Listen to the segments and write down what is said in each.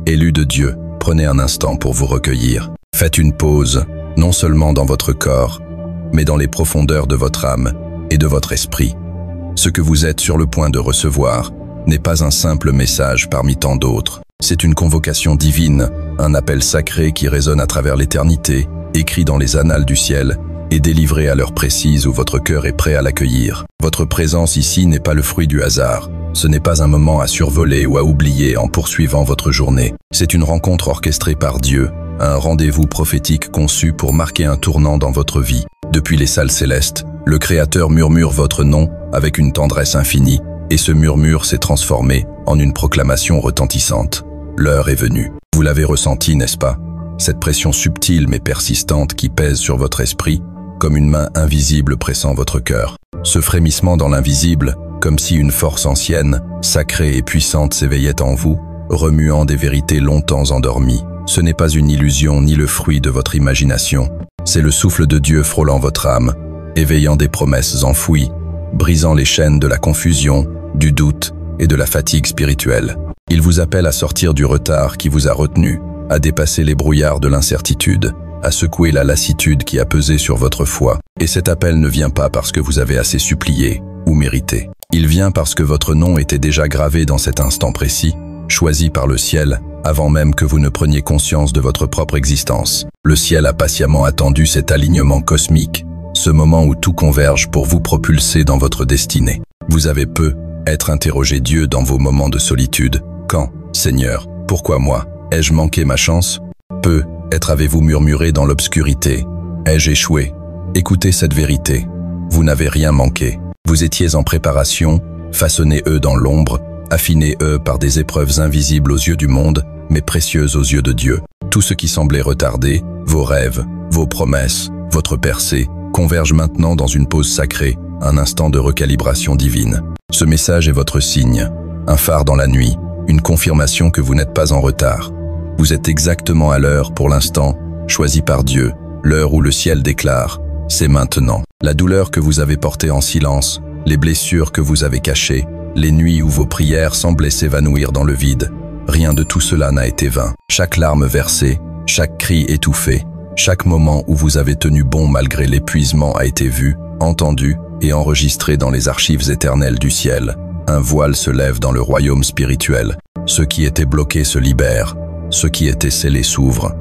Élus de Dieu, prenez un instant pour vous recueillir. Faites une pause, non seulement dans votre corps, mais dans les profondeurs de votre âme et de votre esprit. Ce que vous êtes sur le point de recevoir n'est pas un simple message parmi tant d'autres. C'est une convocation divine, un appel sacré qui résonne à travers l'éternité, écrit dans les annales du ciel et délivré à l'heure précise où votre cœur est prêt à l'accueillir. Votre présence ici n'est pas le fruit du hasard. Ce n'est pas un moment à survoler ou à oublier en poursuivant votre journée. C'est une rencontre orchestrée par Dieu, un rendez-vous prophétique conçu pour marquer un tournant dans votre vie. Depuis les salles célestes, le Créateur murmure votre nom avec une tendresse infinie, et ce murmure s'est transformé en une proclamation retentissante. L'heure est venue. Vous l'avez ressenti, n'est-ce pas? Cette pression subtile mais persistante qui pèse sur votre esprit, comme une main invisible pressant votre cœur. Ce frémissement dans l'invisible, comme si une force ancienne, sacrée et puissante s'éveillait en vous, remuant des vérités longtemps endormies. Ce n'est pas une illusion ni le fruit de votre imagination. C'est le souffle de Dieu frôlant votre âme, éveillant des promesses enfouies, brisant les chaînes de la confusion, du doute et de la fatigue spirituelle. Il vous appelle à sortir du retard qui vous a retenu, à dépasser les brouillards de l'incertitude, à secouer la lassitude qui a pesé sur votre foi. Et cet appel ne vient pas parce que vous avez assez supplié ou mérité. Il vient parce que votre nom était déjà gravé dans cet instant précis, choisi par le ciel, avant même que vous ne preniez conscience de votre propre existence. Le ciel a patiemment attendu cet alignement cosmique, ce moment où tout converge pour vous propulser dans votre destinée. Vous avez être interrogé Dieu dans vos moments de solitude. Quand, Seigneur, pourquoi moi? Ai-je manqué ma chance? Être avez-vous murmuré dans l'obscurité? Ai-je échoué? Écoutez cette vérité. Vous n'avez rien manqué. Vous étiez en préparation, façonnez-eux dans l'ombre, affinez-eux par des épreuves invisibles aux yeux du monde, mais précieuses aux yeux de Dieu. Tout ce qui semblait retardé, vos rêves, vos promesses, votre percée, convergent maintenant dans une pause sacrée, un instant de recalibration divine. Ce message est votre signe, un phare dans la nuit, une confirmation que vous n'êtes pas en retard. Vous êtes exactement à l'heure, pour l'instant, choisi par Dieu, l'heure où le ciel déclare « c'est maintenant ». La douleur que vous avez portée en silence, les blessures que vous avez cachées, les nuits où vos prières semblaient s'évanouir dans le vide, rien de tout cela n'a été vain. Chaque larme versée, chaque cri étouffé, chaque moment où vous avez tenu bon malgré l'épuisement a été vu, entendu et enregistré dans les archives éternelles du ciel. Un voile se lève dans le royaume spirituel. Ceux qui étaient bloqués se libèrent. Ceux qui étaient scellés s'ouvrent.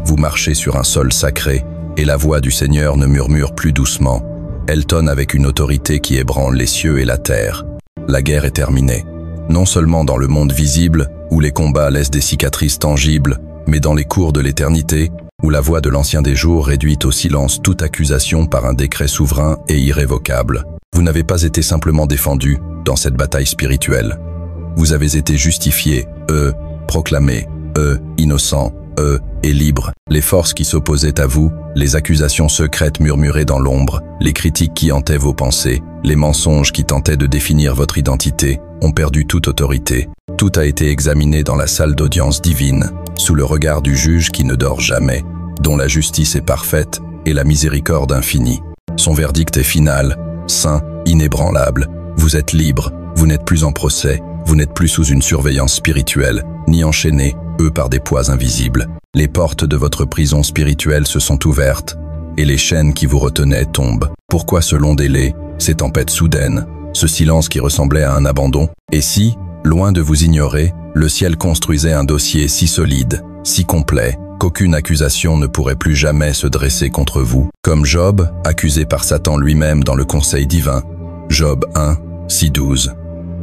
Vous marchez sur un sol sacré, et la voix du Seigneur ne murmure plus doucement. Elle tonne avec une autorité qui ébranle les cieux et la terre. La guerre est terminée. Non seulement dans le monde visible, où les combats laissent des cicatrices tangibles, mais dans les cours de l'éternité, où la voix de l'Ancien des Jours réduit au silence toute accusation par un décret souverain et irrévocable. Vous n'avez pas été simplement défendu dans cette bataille spirituelle. Vous avez été justifié, proclamé, innocent, et libre. Les forces qui s'opposaient à vous, les accusations secrètes murmurées dans l'ombre, les critiques qui hantaient vos pensées, les mensonges qui tentaient de définir votre identité, ont perdu toute autorité. Tout a été examiné dans la salle d'audience divine, sous le regard du juge qui ne dort jamais, dont la justice est parfaite et la miséricorde infinie. Son verdict est final, saint, inébranlable. Vous êtes libre, vous n'êtes plus en procès, vous n'êtes plus sous une surveillance spirituelle, ni enchaîné, par des poids invisibles. Les portes de votre prison spirituelle se sont ouvertes, et les chaînes qui vous retenaient tombent. Pourquoi ce long délai, ces tempêtes soudaines, ce silence qui ressemblait à un abandon? Et si, loin de vous ignorer, le ciel construisait un dossier si solide, si complet, qu'aucune accusation ne pourrait plus jamais se dresser contre vous? Comme Job, accusé par Satan lui-même dans le conseil divin. Job 1, 6-12.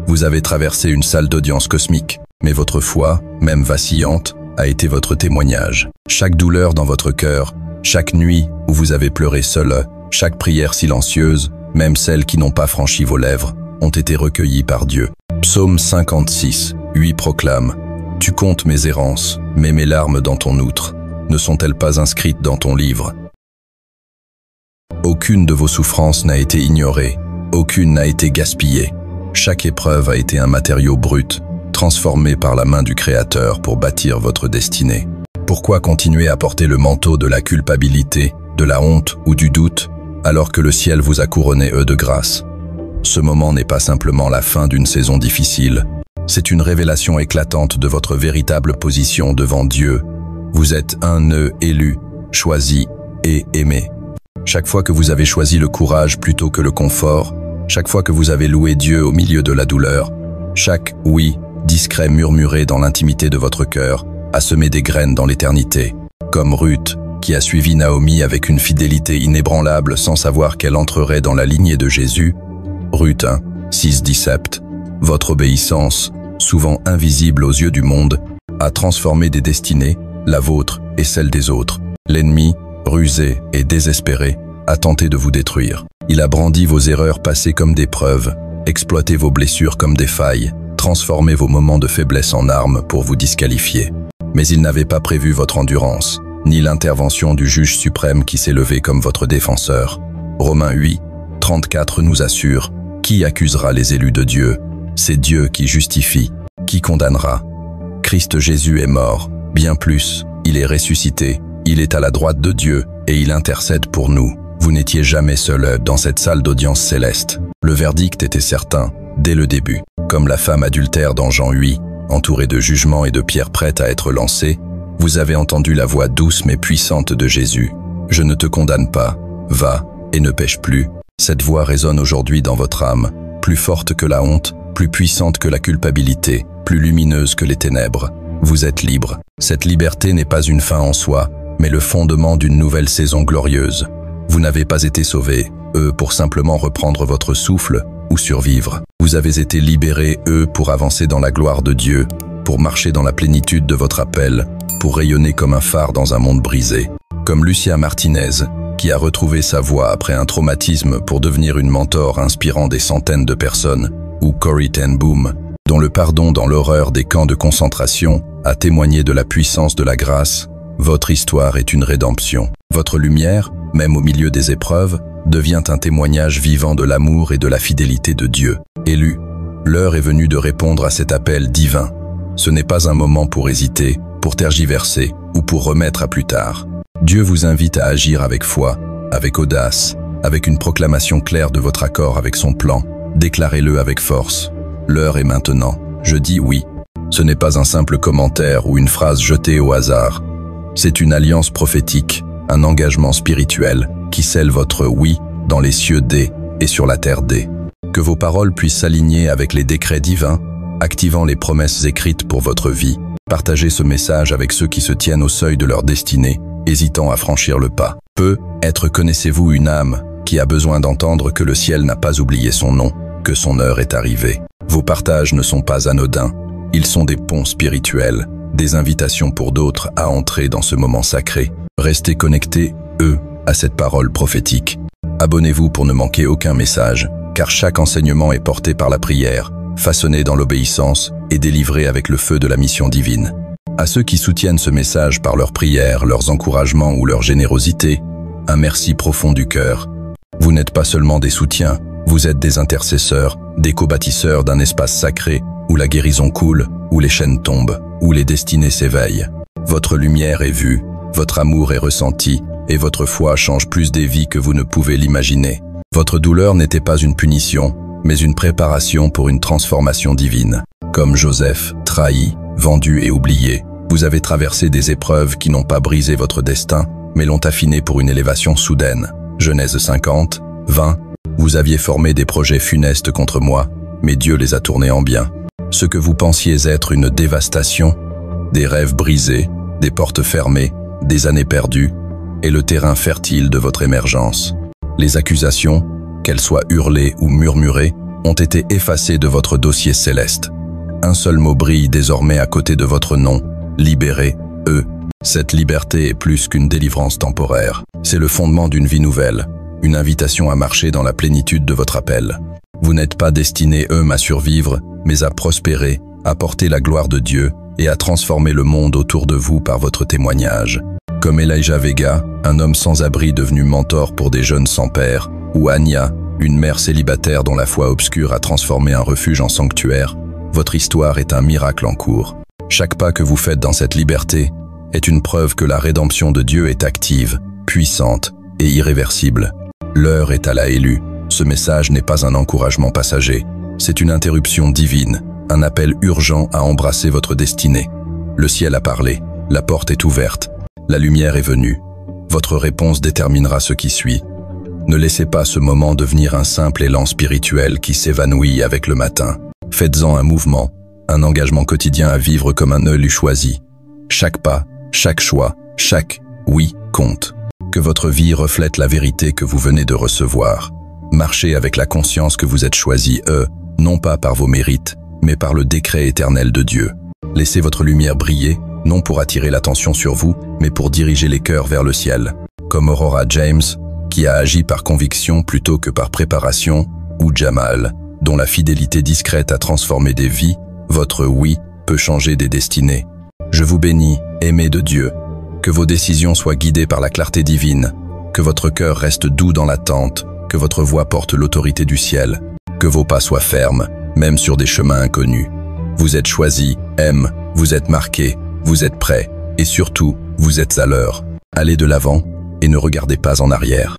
Vous avez traversé une salle d'audience cosmique, mais votre foi, même vacillante, a été votre témoignage. Chaque douleur dans votre cœur, chaque nuit où vous avez pleuré seul, chaque prière silencieuse, même celles qui n'ont pas franchi vos lèvres, ont été recueillies par Dieu. Psaume 56, 8 proclame « Tu comptes mes errances, mets mes larmes dans ton outre. Ne sont-elles pas inscrites dans ton livre ?» Aucune de vos souffrances n'a été ignorée, aucune n'a été gaspillée. Chaque épreuve a été un matériau brut, transformé par la main du Créateur pour bâtir votre destinée. Pourquoi continuer à porter le manteau de la culpabilité, de la honte ou du doute, alors que le ciel vous a couronné de grâce? Ce moment n'est pas simplement la fin d'une saison difficile, C'est une révélation éclatante de votre véritable position devant Dieu. Vous êtes un nœud élu, choisi et aimé. Chaque fois que vous avez choisi le courage plutôt que le confort, chaque fois que vous avez loué Dieu au milieu de la douleur, chaque « oui » discret murmuré dans l'intimité de votre cœur a semé des graines dans l'éternité. Comme Ruth, qui a suivi Naomi avec une fidélité inébranlable sans savoir qu'elle entrerait dans la lignée de Jésus. Ruth 1, 6-17. Votre obéissance, souvent invisible aux yeux du monde, a transformé des destinées, la vôtre et celle des autres. L'ennemi, rusé et désespéré, a tenté de vous détruire. Il a brandi vos erreurs passées comme des preuves, exploité vos blessures comme des failles, transformé vos moments de faiblesse en armes pour vous disqualifier. Mais il n'avait pas prévu votre endurance, ni l'intervention du juge suprême qui s'est levé comme votre défenseur. Romains 8, 34 nous assure « Qui accusera les élus de Dieu? C'est Dieu qui justifie. Qui condamnera? Christ Jésus est mort. Bien plus, il est ressuscité. Il est à la droite de Dieu et il intercède pour nous. Vous n'étiez jamais seul dans cette salle d'audience céleste. Le verdict était certain, dès le début. Comme la femme adultère dans Jean 8, entourée de jugements et de pierres prêtes à être lancées, vous avez entendu la voix douce mais puissante de Jésus. « Je ne te condamne pas, va et ne pêche plus ». Cette voix résonne aujourd'hui dans votre âme, plus forte que la honte, plus puissante que la culpabilité, plus lumineuse que les ténèbres. Vous êtes libre. Cette liberté n'est pas une fin en soi, mais le fondement d'une nouvelle saison glorieuse. Vous n'avez pas été sauvés, pour simplement reprendre votre souffle ou survivre. Vous avez été libérés, pour avancer dans la gloire de Dieu, pour marcher dans la plénitude de votre appel, pour rayonner comme un phare dans un monde brisé. Comme Lucia Martinez, qui a retrouvé sa voix après un traumatisme pour devenir une mentor inspirant des centaines de personnes, ou Corrie ten Boom, dont le pardon dans l'horreur des camps de concentration a témoigné de la puissance de la grâce, votre histoire est une rédemption. Votre lumière, même au milieu des épreuves, devient un témoignage vivant de l'amour et de la fidélité de Dieu. Élu, l'heure est venue de répondre à cet appel divin. Ce n'est pas un moment pour hésiter, pour tergiverser ou pour remettre à plus tard. Dieu vous invite à agir avec foi, avec audace, avec une proclamation claire de votre accord avec son plan. Déclarez-le avec force. L'heure est maintenant. Je dis oui. Ce n'est pas un simple commentaire ou une phrase jetée au hasard. C'est une alliance prophétique, un engagement spirituel qui scelle votre oui dans les cieux D et sur la terre D. Que vos paroles puissent s'aligner avec les décrets divins, activant les promesses écrites pour votre vie. Partagez ce message avec ceux qui se tiennent au seuil de leur destinée, hésitant à franchir le pas. Peut-être connaissez-vous une âme qui a besoin d'entendre que le ciel n'a pas oublié son nom, que son heure est arrivée. Vos partages ne sont pas anodins, ils sont des ponts spirituels, des invitations pour d'autres à entrer dans ce moment sacré. Restez connectés, à cette parole prophétique. Abonnez-vous pour ne manquer aucun message, car chaque enseignement est porté par la prière, façonné dans l'obéissance et délivré avec le feu de la mission divine. À ceux qui soutiennent ce message par leurs prières, leurs encouragements ou leur générosité, un merci profond du cœur. Vous n'êtes pas seulement des soutiens, vous êtes des intercesseurs, des co-bâtisseurs d'un espace sacré où la guérison coule, où les chaînes tombent, où les destinées s'éveillent. Votre lumière est vue, votre amour est ressenti, et votre foi change plus des vies que vous ne pouvez l'imaginer. Votre douleur n'était pas une punition, mais une préparation pour une transformation divine. Comme Joseph, trahi, vendu et oublié, vous avez traversé des épreuves qui n'ont pas brisé votre destin, mais l'ont affiné pour une élévation soudaine. Genèse 50, 20. Vous aviez formé des projets funestes contre moi, mais Dieu les a tournés en bien. Ce que vous pensiez être une dévastation, des rêves brisés, des portes fermées, des années perdues, est le terrain fertile de votre émergence. Les accusations, qu'elles soient hurlées ou murmurées, ont été effacées de votre dossier céleste. Un seul mot brille désormais à côté de votre nom, libéré, Cette liberté est plus qu'une délivrance temporaire. C'est le fondement d'une vie nouvelle, une invitation à marcher dans la plénitude de votre appel. Vous n'êtes pas destiné, à survivre, mais à prospérer, à porter la gloire de Dieu et à transformer le monde autour de vous par votre témoignage. Comme Elijah Vega, un homme sans abri devenu mentor pour des jeunes sans père, ou Anya, une mère célibataire dont la foi obscure a transformé un refuge en sanctuaire, votre histoire est un miracle en cours. Chaque pas que vous faites dans cette liberté est une preuve que la rédemption de Dieu est active, puissante et irréversible. L'heure est à la élue. Ce message n'est pas un encouragement passager, c'est une interruption divine, un appel urgent à embrasser votre destinée. Le ciel a parlé, la porte est ouverte, la lumière est venue. Votre réponse déterminera ce qui suit. Ne laissez pas ce moment devenir un simple élan spirituel qui s'évanouit avec le matin. Faites-en un mouvement, un engagement quotidien à vivre comme un élu choisi. Chaque pas, chaque choix, chaque oui compte. Que votre vie reflète la vérité que vous venez de recevoir. Marchez avec la conscience que vous êtes choisi, non pas par vos mérites, mais par le décret éternel de Dieu. Laissez votre lumière briller, non pour attirer l'attention sur vous, mais pour diriger les cœurs vers le ciel. Comme Aurora James, qui a agi par conviction plutôt que par préparation, ou Jamal, dont la fidélité discrète a transformé des vies, votre oui peut changer des destinées. Je vous bénis, aimés de Dieu, que vos décisions soient guidées par la clarté divine, que votre cœur reste doux dans l'attente, que votre voix porte l'autorité du ciel, que vos pas soient fermes, même sur des chemins inconnus. Vous êtes choisis, vous êtes marqués, vous êtes prêts, et surtout, vous êtes à l'heure. Allez de l'avant et ne regardez pas en arrière.